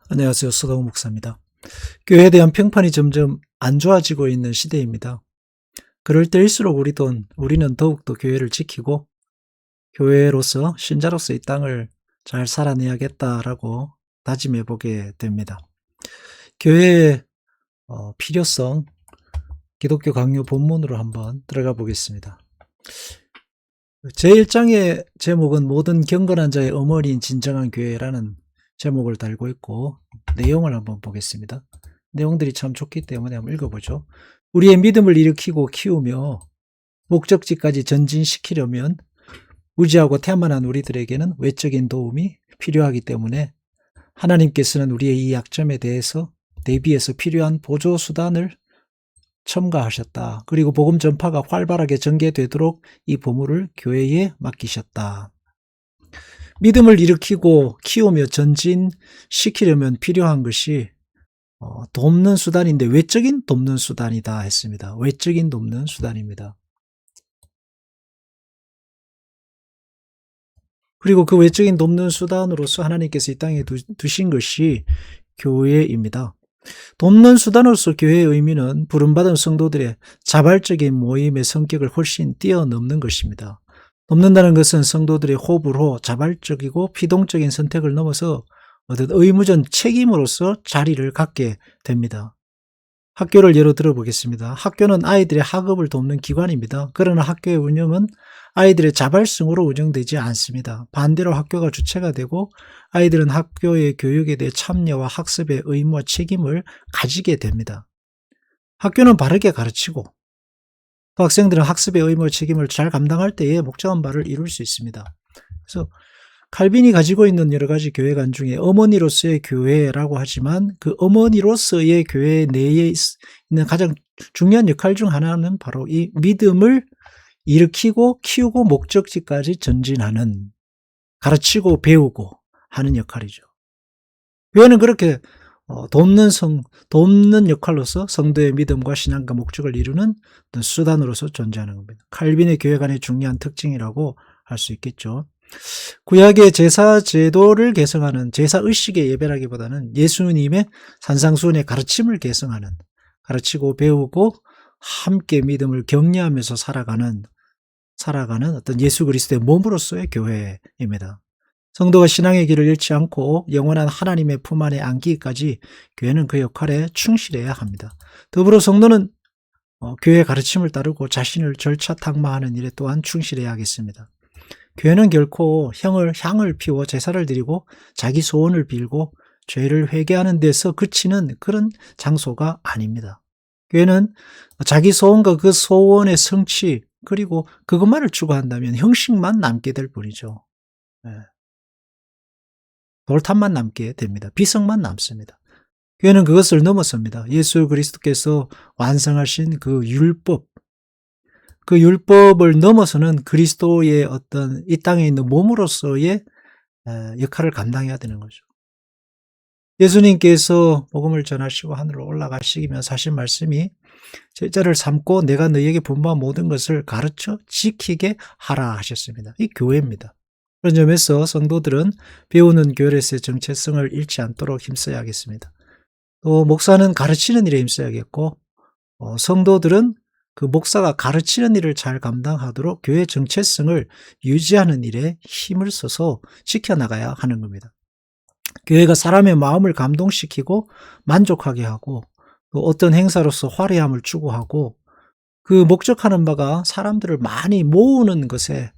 안녕하세요. 서동 목사입니다. 교회에 대한 평판이 점점 안 좋아지고 있는 시대입니다. 그럴 때일수록 우리는 더욱더 교회를 지키고 교회로서 신자로서 이 땅을 잘 살아내야겠다라고 다짐해 보게 됩니다. 교회의 필요성, 기독교 강요 본문으로 한번 들어가 보겠습니다. 제1장의 제목은 모든 경건한 자의 어머니인 진정한 교회라는 제목을 달고 있고, 내용을 한번 보겠습니다. 내용들이 참 좋기 때문에 한번 읽어보죠. 우리의 믿음을 일으키고 키우며 목적지까지 전진시키려면 무지하고 태만한 우리들에게는 외적인 도움이 필요하기 때문에 하나님께서는 우리의 이 약점에 대비해서 필요한 보조수단을 첨가하셨다. 그리고 복음 전파가 활발하게 전개되도록 이 보물을 교회에 맡기셨다. 믿음을 일으키고 키우며 전진시키려면 필요한 것이 돕는 수단인데 외적인 돕는 수단이다 했습니다. 외적인 돕는 수단입니다. 그리고 그 외적인 돕는 수단으로서 하나님께서 이 땅에 두신 것이 교회입니다. 돕는 수단으로서 교회의 의미는 부름받은 성도들의 자발적인 모임의 성격을 훨씬 뛰어넘는 것입니다. 돕는다는 것은 성도들의 호불호, 자발적이고 피동적인 선택을 넘어서 어떤 의무적 책임으로서 자리를 갖게 됩니다. 학교를 예로 들어보겠습니다. 학교는 아이들의 학업을 돕는 기관입니다. 그러나 학교의 운영은 아이들의 자발성으로 운영되지 않습니다. 반대로 학교가 주체가 되고 아이들은 학교의 교육에 대해 참여와 학습의 의무와 책임을 가지게 됩니다. 학교는 바르게 가르치고 또 학생들은 학습의 의무와 책임을 잘 감당할 때에 목적한 바를 이룰 수 있습니다. 그래서 칼빈이 가지고 있는 여러 가지 교회관 중에 어머니로서의 교회라고 하지만 그 어머니로서의 교회 내에 있는 가장 중요한 역할 중 하나는 바로 이 믿음을 일으키고 키우고 목적지까지 전진하는, 가르치고 배우고 하는 역할이죠. 교회는 그렇게 돕는 역할로서 성도의 믿음과 신앙과 목적을 이루는 어떤 수단으로서 존재하는 겁니다. 칼빈의 교회관의 중요한 특징이라고 할 수 있겠죠. 구약의 제사 제도를 개성하는 제사의식의 예배라기보다는 예수님의 산상수훈의 가르침을 개성하는, 가르치고 배우고 함께 믿음을 격려하면서 살아가는 어떤 예수 그리스도의 몸으로서의 교회입니다. 성도가 신앙의 길을 잃지 않고 영원한 하나님의 품 안에 안기기까지 교회는 그 역할에 충실해야 합니다. 더불어 성도는 교회의 가르침을 따르고 자신을 절차탁마하는 일에 또한 충실해야 하겠습니다. 교회는 결코 향을 피워 제사를 드리고 자기 소원을 빌고 죄를 회개하는 데서 그치는 그런 장소가 아닙니다. 교회는 자기 소원과 그 소원의 성취 그리고 그것만을 추구한다면 형식만 남게 될 뿐이죠. 돌탑만 남게 됩니다. 비석만 남습니다. 교회는 그것을 넘어섭니다. 예수 그리스도께서 완성하신 그 율법, 그 율법을 넘어서는 그리스도의 어떤 이 땅에 있는 몸으로서의 역할을 감당해야 되는 거죠. 예수님께서 복음을 전하시고 하늘로 올라가시면서 하신 말씀이 제자를 삼고 내가 너희에게 분부한 모든 것을 가르쳐 지키게 하라 하셨습니다. 이 교회입니다. 그런 점에서 성도들은 배우는 교회에서의 정체성을 잃지 않도록 힘써야 하겠습니다. 또 목사는 가르치는 일에 힘써야겠고 성도들은 그 목사가 가르치는 일을 잘 감당하도록 교회의 정체성을 유지하는 일에 힘을 써서 지켜나가야 하는 겁니다. 교회가 사람의 마음을 감동시키고 만족하게 하고 또 어떤 행사로서 화려함을 추구하고 그 목적하는 바가 사람들을 많이 모으는 것에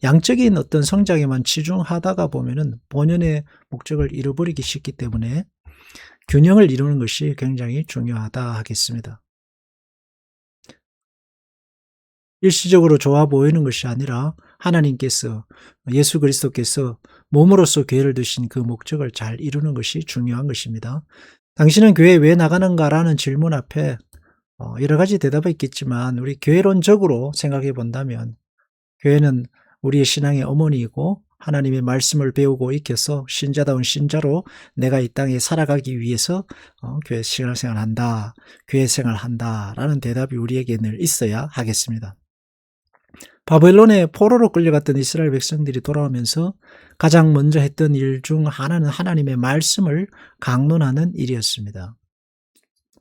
양적인 어떤 성장에만 치중하다가 보면은 본연의 목적을 잃어버리기 쉽기 때문에 균형을 이루는 것이 굉장히 중요하다 하겠습니다. 일시적으로 좋아 보이는 것이 아니라 하나님께서 예수 그리스도께서 몸으로서 교회를 두신 그 목적을 잘 이루는 것이 중요한 것입니다. 당신은 교회에 왜 나가는가라는 질문 앞에 여러 가지 대답이 있겠지만 우리 교회론적으로 생각해 본다면 교회는 우리의 신앙의 어머니이고 하나님의 말씀을 배우고 익혀서 신자다운 신자로 내가 이 땅에 살아가기 위해서 교회 생활한다, 교회 생활한다라는 대답이 우리에게 늘 있어야 하겠습니다. 바벨론의 포로로 끌려갔던 이스라엘 백성들이 돌아오면서 가장 먼저 했던 일 중 하나는 하나님의 말씀을 강론하는 일이었습니다.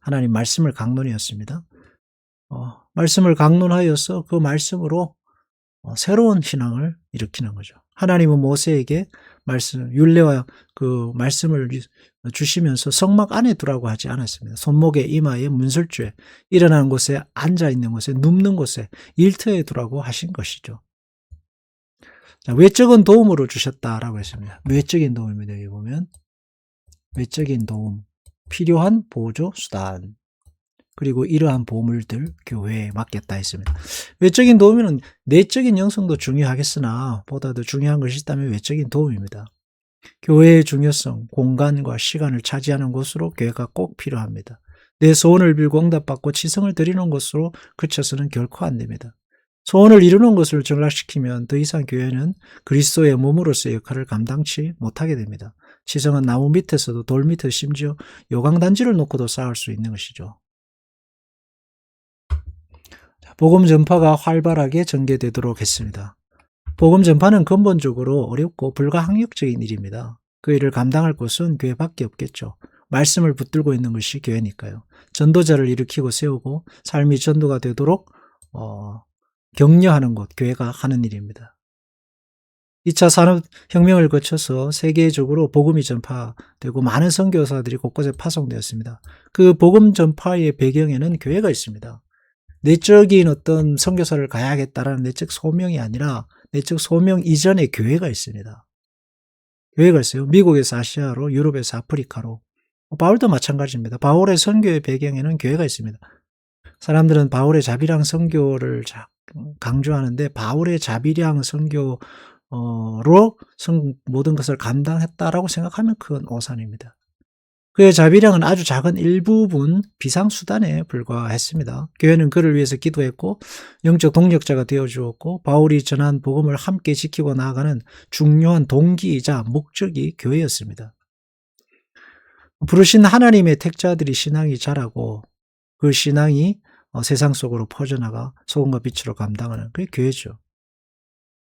하나님 말씀을 강론이었습니다. 말씀을 강론하여서 그 말씀으로 새로운 신앙을 일으키는 거죠. 하나님은 모세에게 율례와 그 말씀을 주시면서 성막 안에 두라고 하지 않았습니다. 손목에, 이마에, 문설주에, 일어나는 곳에, 앉아있는 곳에, 눕는 곳에, 일터에 두라고 하신 것이죠. 자, 외적인 도움으로 주셨다라고 했습니다. 외적인 도움입니다. 여기 보면 외적인 도움, 필요한 보조 수단, 그리고 이러한 보물들 교회에 맡겼다 했습니다. 외적인 도움은 내적인 영성도 중요하겠으나 보다 더 중요한 것이 있다면 외적인 도움입니다. 교회의 중요성, 공간과 시간을 차지하는 곳으로 교회가 꼭 필요합니다. 내 소원을 빌고 응답받고 지성을 드리는 것으로 그쳐서는 결코 안 됩니다. 소원을 이루는 것을 전락시키면 더 이상 교회는 그리스도의 몸으로서의 역할을 감당치 못하게 됩니다. 지성은 나무 밑에서도 돌 밑에서 심지어 요강단지를 놓고도 쌓을 수 있는 것이죠. 복음 전파가 활발하게 전개되도록 했습니다. 복음 전파는 근본적으로 어렵고 불가항력적인 일입니다. 그 일을 감당할 곳은 교회밖에 없겠죠. 말씀을 붙들고 있는 것이 교회니까요. 전도자를 일으키고 세우고 삶이 전도가 되도록 격려하는 것, 교회가 하는 일입니다. 2차 산업혁명을 거쳐서 세계적으로 복음이 전파되고 많은 선교사들이 곳곳에 파송되었습니다. 그 복음 전파의 배경에는 교회가 있습니다. 내적인 어떤 선교사를 가야겠다라는 내적 소명이 아니라 내적 소명 이전에 교회가 있습니다. 교회가 있어요. 미국에서 아시아로, 유럽에서 아프리카로. 바울도 마찬가지입니다. 바울의 선교의 배경에는 교회가 있습니다. 사람들은 바울의 자비랑 선교를 강조하는데 바울의 자비랑 선교로 모든 것을 감당했다라고 생각하면 그건 오산입니다. 그의 자비량은 아주 작은 일부분 비상수단에 불과했습니다. 교회는 그를 위해서 기도했고 영적 동력자가 되어주었고 바울이 전한 복음을 함께 지키고 나아가는 중요한 동기이자 목적이 교회였습니다. 부르신 하나님의 택자들이 신앙이 자라고 그 신앙이 세상 속으로 퍼져나가 소금과 빛으로 감당하는 그게 교회죠.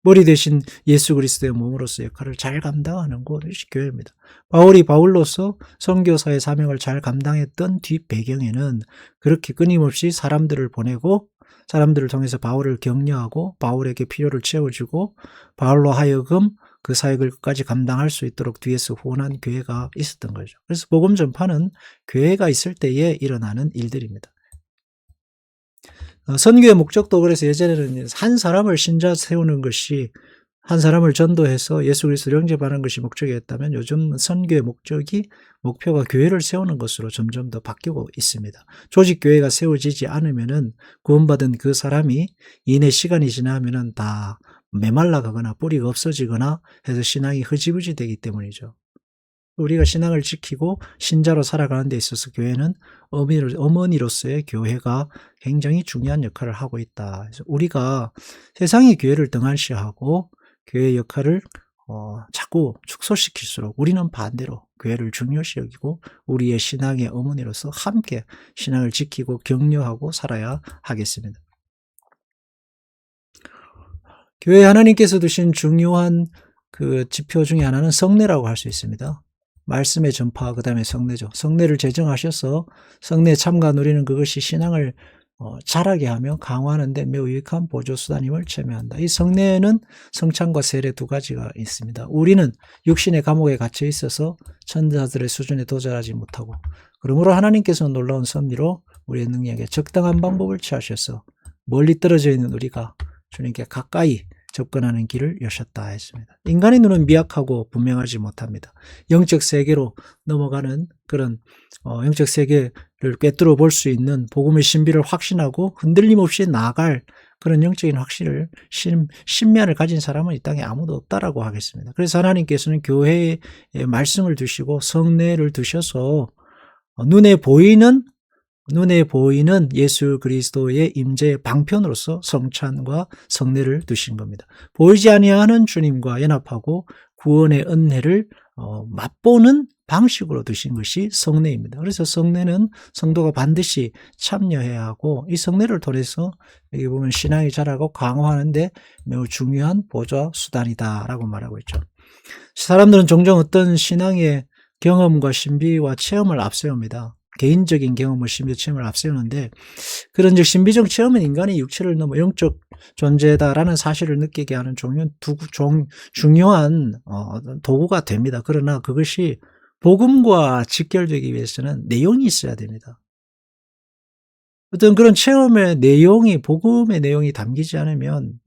머리 대신 예수 그리스도의 몸으로서 역할을 잘 감당하는 것이 교회입니다. 바울이 바울로서 선교사의 사명을 잘 감당했던 뒷 배경에는 그렇게 끊임없이 사람들을 보내고 사람들을 통해서 바울을 격려하고 바울에게 필요를 채워주고 바울로 하여금 그 사역을 끝까지 감당할 수 있도록 뒤에서 후원한 교회가 있었던 거죠. 그래서 복음 전파는 교회가 있을 때에 일어나는 일들입니다. 선교의 목적도 그래서 예전에는 한 사람을 신자 세우는 것이 한 사람을 전도해서 예수 그리스도를 영접하는 것이 목적이었다면 요즘 선교의 목표가 교회를 세우는 것으로 점점 더 바뀌고 있습니다. 조직교회가 세워지지 않으면은 구원받은 그 사람이 이내 시간이 지나면은 다 메말라가거나 뿌리가 없어지거나 해서 신앙이 흐지부지 되기 때문이죠. 우리가 신앙을 지키고 신자로 살아가는 데 있어서 교회는 어머니로서의 교회가 굉장히 중요한 역할을 하고 있다. 그래서 우리가 세상이 교회를 등한시하고 교회의 역할을 자꾸 축소시킬수록 우리는 반대로 교회를 중요시 여기고 우리의 신앙의 어머니로서 함께 신앙을 지키고 격려하고 살아야 하겠습니다. 교회에 하나님께서 두신 중요한 그 지표 중에 하나는 성례라고 할 수 있습니다. 말씀의 전파, 그 다음에 성례죠. 성례를 제정하셔서 성례에 참가 누리는 그것이 신앙을 자라게 하며 강화하는 데 매우 유익한 보조수단임을 체면한다. 이 성례에는 성찬과 세례 두 가지가 있습니다. 우리는 육신의 감옥에 갇혀 있어서 천사들의 수준에 도달하지 못하고 그러므로 하나님께서는 놀라운 섭리로 우리의 능력에 적당한 방법을 취하셔서 멀리 떨어져 있는 우리가 주님께 가까이 접근하는 길을 여셨다 했습니다. 인간의 눈은 미약하고 분명하지 못합니다. 영적 세계로 넘어가는 그런 영적 세계를 꿰뚫어 볼 수 있는 복음의 신비를 확신하고 흔들림 없이 나아갈 그런 영적인 확신을 신면을 가진 사람은 이 땅에 아무도 없다라고 하겠습니다. 그래서 하나님께서는 교회에 말씀을 두시고 성례를 두셔서 눈에 보이는 예수 그리스도의 임재의 방편으로서 성찬과 성례를 두신 겁니다. 보이지 아니하는 주님과 연합하고 구원의 은혜를 맛보는 방식으로 두신 것이 성례입니다. 그래서 성례는 성도가 반드시 참여해야 하고 이 성례를 통해서 여기 보면 신앙이 자라고 강화하는 데 매우 중요한 보조 수단이다라고 말하고 있죠. 사람들은 종종 어떤 신앙의 경험과 신비와 체험을 앞세웁니다. 개인적인 경험과 신비 체험을 앞세우는데 그런 즉 신비적 체험은 인간이 육체를 넘어 영적 존재다라는 사실을 느끼게 하는 중요한 도구가 됩니다. 그러나 그것이 복음과 직결되기 위해서는 내용이 있어야 됩니다. 어떤 그런 체험의 내용이 복음의 내용이 담기지 않으면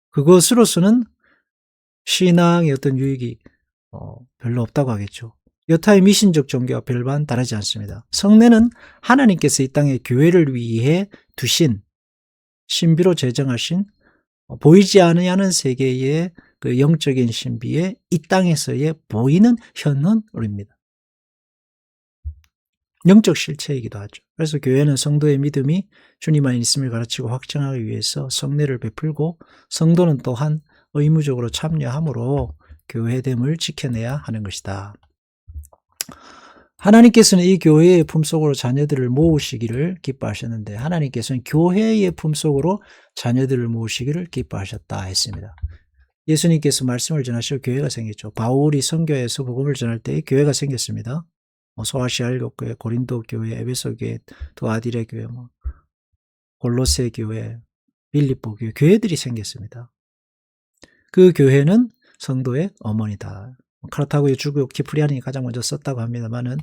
그것으로서는 신앙의 어떤 유익이 별로 없다고 하겠죠. 여타의 미신적 종교와 별반 다르지 않습니다. 성례는 하나님께서 이 땅에 교회를 위해 두신 신비로 제정하신 보이지 않는 세계의 그 영적인 신비의 이 땅에서의 보이는 현현입니다. 영적 실체이기도 하죠. 그래서 교회는 성도의 믿음이 주님 안에 있음을 가르치고 확증하기 위해서 성례를 베풀고 성도는 또한 의무적으로 참여함으로 교회됨을 지켜내야 하는 것이다. 하나님께서는 이 교회의 품속으로 자녀들을 모으시기를 기뻐하셨는데 하나님께서는 교회의 품속으로 자녀들을 모으시기를 기뻐하셨다 했습니다. 예수님께서 말씀을 전하시고 교회가 생겼죠. 바울이 선교에서 복음을 전할 때 교회가 생겼습니다. 소아시아 일곱교회, 고린도 교회, 에베소 교회, 두아디레 교회, 골로새 교회, 빌립보 교회, 교회들이 생겼습니다. 그 교회는 성도의 어머니다. 카르타고의 주교 키프리안이 가장 먼저 썼다고 합니다만은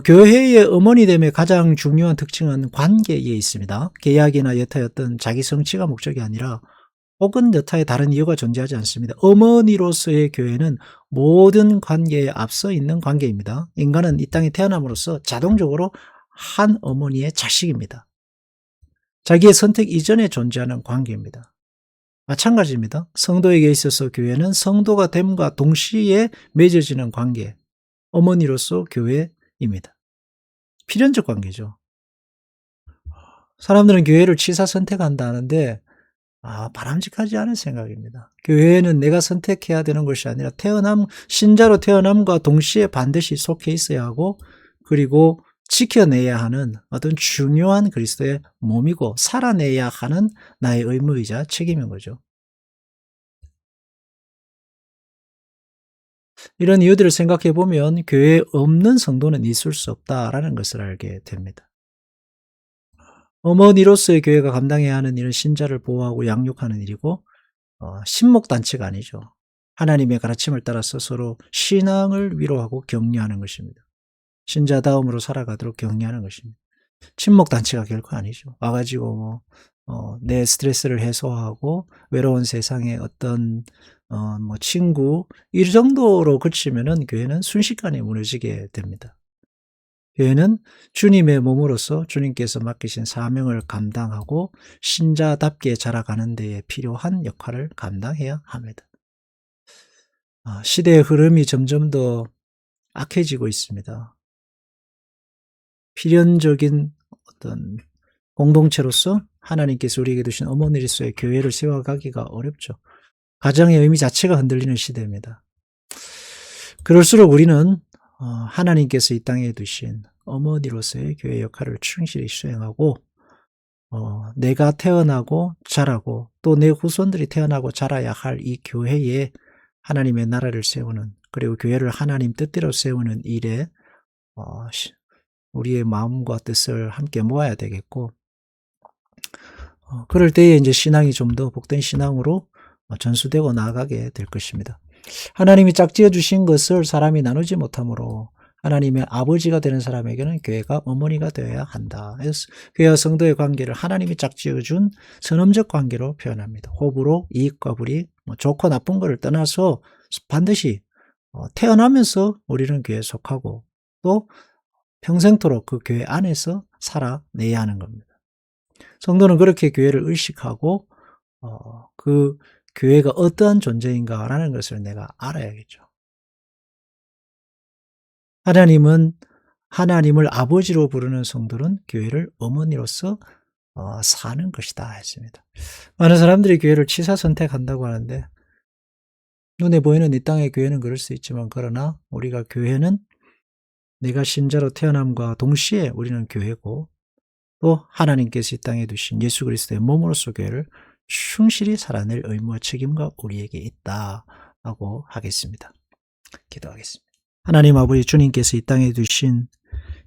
교회의 어머니됨의 가장 중요한 특징은 관계에 있습니다. 계약이나 여타의 어떤 자기 성취가 목적이 아니라 혹은 여타의 다른 이유가 존재하지 않습니다. 어머니로서의 교회는 모든 관계에 앞서 있는 관계입니다. 인간은 이 땅에 태어남으로써 자동적으로 한 어머니의 자식입니다. 자기의 선택 이전에 존재하는 관계입니다. 마찬가지입니다. 성도에게 있어서 교회는 성도가 됨과 동시에 맺어지는 관계, 어머니로서 교회입니다. 필연적 관계죠. 사람들은 교회를 취사 선택한다 하는데 바람직하지 않은 생각입니다. 교회는 내가 선택해야 되는 것이 아니라 신자로 태어남과 동시에 반드시 속해 있어야 하고 그리고 지켜내야 하는 어떤 중요한 그리스도의 몸이고 살아내야 하는 나의 의무이자 책임인 거죠. 이런 이유들을 생각해 보면 교회에 없는 성도는 있을 수 없다라는 것을 알게 됩니다. 어머니로서의 교회가 감당해야 하는 일은 신자를 보호하고 양육하는 일이고 신목단체가 아니죠. 하나님의 가르침을 따라서 서로 신앙을 위로하고 격려하는 것입니다. 신자다움으로 살아가도록 격려하는 것입니다. 친목단체가 결코 아니죠. 와가지고 내 스트레스를 해소하고 외로운 세상에 어떤 친구 이 정도로 그치면은 교회는 순식간에 무너지게 됩니다. 교회는 주님의 몸으로서 주님께서 맡기신 사명을 감당하고 신자답게 자라가는 데에 필요한 역할을 감당해야 합니다. 시대의 흐름이 점점 더 악해지고 있습니다. 필연적인 어떤 공동체로서 하나님께서 우리에게 두신 어머니로서의 교회를 세워가기가 어렵죠. 가정의 의미 자체가 흔들리는 시대입니다. 그럴수록 우리는 하나님께서 이 땅에 두신 어머니로서의 교회 역할을 충실히 수행하고 내가 태어나고 자라고 또 내 후손들이 태어나고 자라야 할 이 교회에 하나님의 나라를 세우는 그리고 교회를 하나님 뜻대로 세우는 일에 우리의 마음과 뜻을 함께 모아야 되겠고 그럴 때에 이제 신앙이 좀 더 복된 신앙으로 전수되고 나아가게 될 것입니다. 하나님이 짝지어 주신 것을 사람이 나누지 못하므로 하나님의 아버지가 되는 사람에게는 교회가 어머니가 되어야 한다. 교회와 성도의 관계를 하나님이 짝지어 준 선험적 관계로 표현합니다. 호불호, 이익과 불이익, 좋고 나쁜 것을 떠나서 반드시 태어나면서 우리는 교회에 속하고 또 평생토록 그 교회 안에서 살아내야 하는 겁니다. 성도는 그렇게 교회를 의식하고 그 교회가 어떠한 존재인가라는 것을 내가 알아야겠죠. 하나님은 하나님을 아버지로 부르는 성도는 교회를 어머니로서 사는 것이다 했습니다. 많은 사람들이 교회를 취사 선택한다고 하는데 눈에 보이는 이 땅의 교회는 그럴 수 있지만 그러나 우리가 교회는 내가 신자로 태어남과 동시에 우리는 교회고 또 하나님께서 이 땅에 두신 예수 그리스도의 몸으로서 교회를 충실히 살아낼 의무와 책임과 우리에게 있다라고 하겠습니다. 기도하겠습니다. 하나님 아버지, 주님께서 이 땅에 두신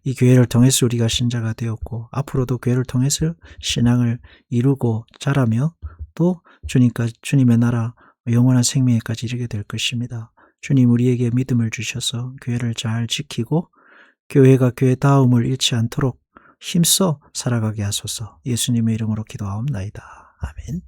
이 교회를 통해서 우리가 신자가 되었고 앞으로도 교회를 통해서 신앙을 이루고 자라며 또 주님의 나라 영원한 생명에까지 이르게 될 것입니다. 주님, 우리에게 믿음을 주셔서 교회를 잘 지키고 교회가 교회다움을 잃지 않도록 힘써 살아가게 하소서. 예수님의 이름으로 기도하옵나이다. 아멘.